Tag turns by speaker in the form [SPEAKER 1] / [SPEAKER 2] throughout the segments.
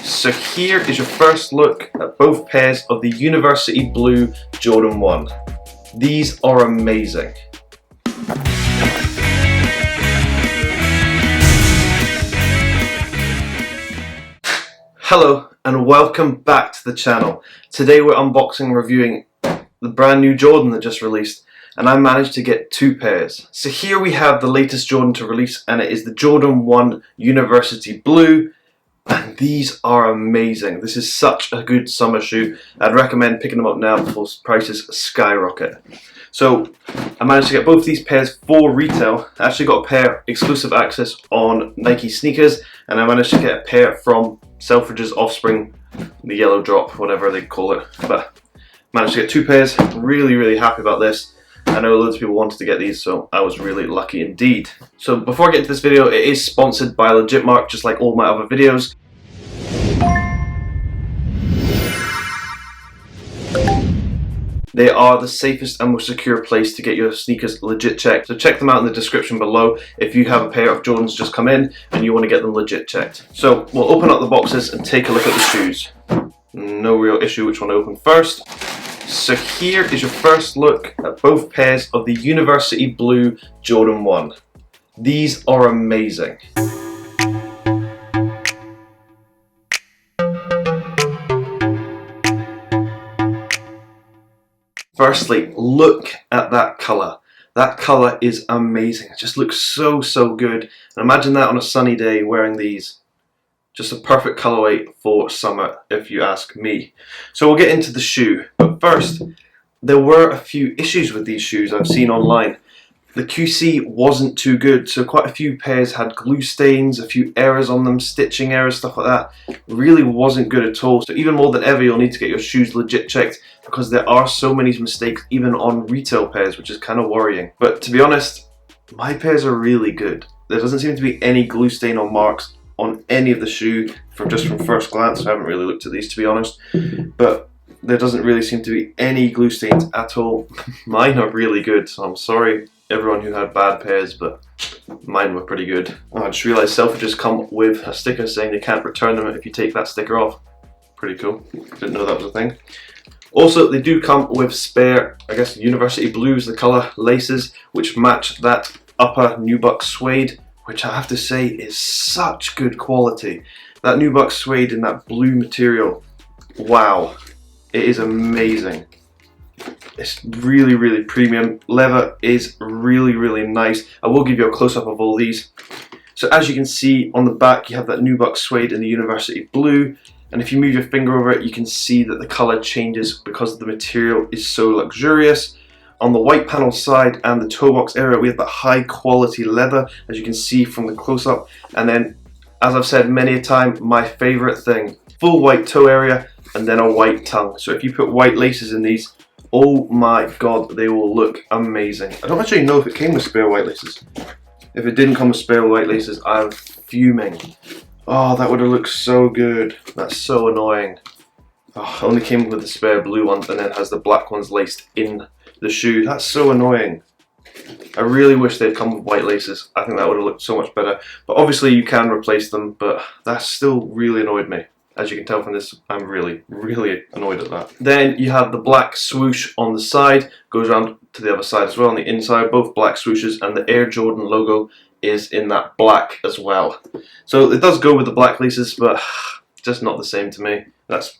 [SPEAKER 1] So here is your first look at both pairs of the University Blue Jordan 1. These are amazing. Hello and welcome back to the channel. Today we're unboxing and reviewing the brand new Jordan that just released, and I managed to get two pairs. So here we have the latest Jordan to release, and it is the Jordan 1 University Blue. And these are amazing. This is such a good summer shoe. I'd recommend picking them up now before prices skyrocket. So I managed to get both these pairs for retail. I actually got a pair exclusive access on Nike sneakers, and I managed to get a pair from Selfridge's Offspring, the yellow drop, whatever they call it. But managed to get two pairs. Really happy about this. I know loads of people wanted to get these, so I was really lucky indeed. So before I get into this video, it is sponsored by Legitmark, just like all my other videos. They are the safest and most secure place to get your sneakers legit checked. So check them out in the description below if you have a pair of Jordans just come in and you want to get them legit checked. So we'll open up the boxes and take a look at the shoes. No real issue which one to open first. So here is your first look at both pairs of the University Blue Jordan 1. These are amazing. Firstly, look at that colour. That colour is amazing. It just looks so good. And imagine that on a sunny day wearing these. Just a perfect colorway for summer, if you ask me. So we'll get into the shoe. But first, there were a few issues with these shoes I've seen online. The QC wasn't too good, so quite a few pairs had glue stains, a few errors on them, stitching errors, stuff like that. It really wasn't good at all. So even more than ever, you'll need to get your shoes legit checked because there are so many mistakes even on retail pairs, which is kind of worrying. But to be honest, my pairs are really good. There doesn't seem to be any glue stain or marks on any of the shoe from first glance. I haven't really looked at these, to be honest, but there doesn't really seem to be any glue stains at all. Mine are really good, so I'm sorry everyone who had bad pairs, but mine were pretty good. Oh, I just realised Selfridges come with a sticker saying they can't return them if you take that sticker off. Pretty cool. Didn't know that was a thing. Also, they do come with spare, I guess, University Blue is the colour, laces, which match that upper nubuck suede, which I have to say is such good quality. That nubuck suede in that blue material, wow, it is amazing. It's really premium. Leather is really nice. I will give you a close-up of all these. So as you can see on the back, you have that nubuck suede in the University Blue, and if you move your finger over it, you can see that the colour changes because the material is so luxurious. On the white panel side and the toe box area, we have that high quality leather, as you can see from the close-up. And then, as I've said many a time, my favourite thing, full white toe area and then a white tongue. So if you put white laces in these, oh my god, they will look amazing. I don't actually know if it came with spare white laces. If it didn't come with spare white laces, I'm fuming. Oh, that would have looked so good. That's so annoying. Oh, it only came with the spare blue ones and then has the black ones laced in the shoe. That's so annoying. I really wish they'd come with white laces. I think that would have looked so much better. But obviously you can replace them, but that still really annoyed me. As you can tell from this, I'm really annoyed at that. Then you have the black swoosh on the side, goes around to the other side as well on the inside, both black swooshes, and the Air Jordan logo is in that black as well. So it does go with the black laces, but just not the same to me. That's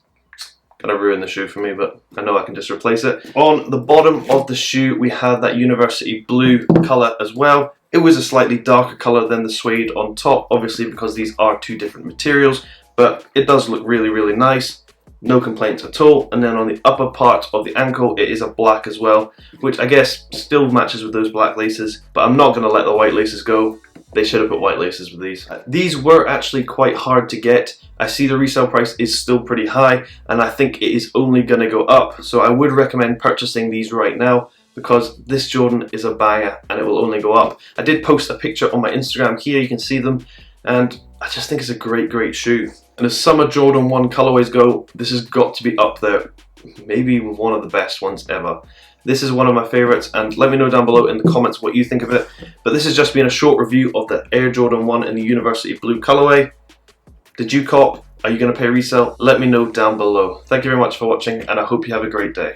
[SPEAKER 1] gonna ruin the shoe for me, but I know I can just replace it. On the bottom of the shoe, we have that University Blue color as well. It was a slightly darker color than the suede on top, obviously because these are two different materials, but it does look really nice. No complaints at all. And then on the upper part of the ankle, it is a black as well, which I guess still matches with those black laces, but I'm not gonna let the white laces go. They should have put white laces with these. These were actually quite hard to get. I see the resale price is still pretty high, and I think it is only going to go up. So I would recommend purchasing these right now because this Jordan is a banger and it will only go up. I did post a picture on my Instagram here, you can see them, and I just think it's a great shoe. And as summer Jordan 1 colorways go, this has got to be up there. Maybe one of the best ones ever. This is one of my favorites, and let me know down below in the comments what you think of it. But this has just been a short review of the Air Jordan 1 in the University Blue colorway. Did you cop Are you going to pay resale? Let me know down below. Thank you very much for watching, and I hope you have a great day.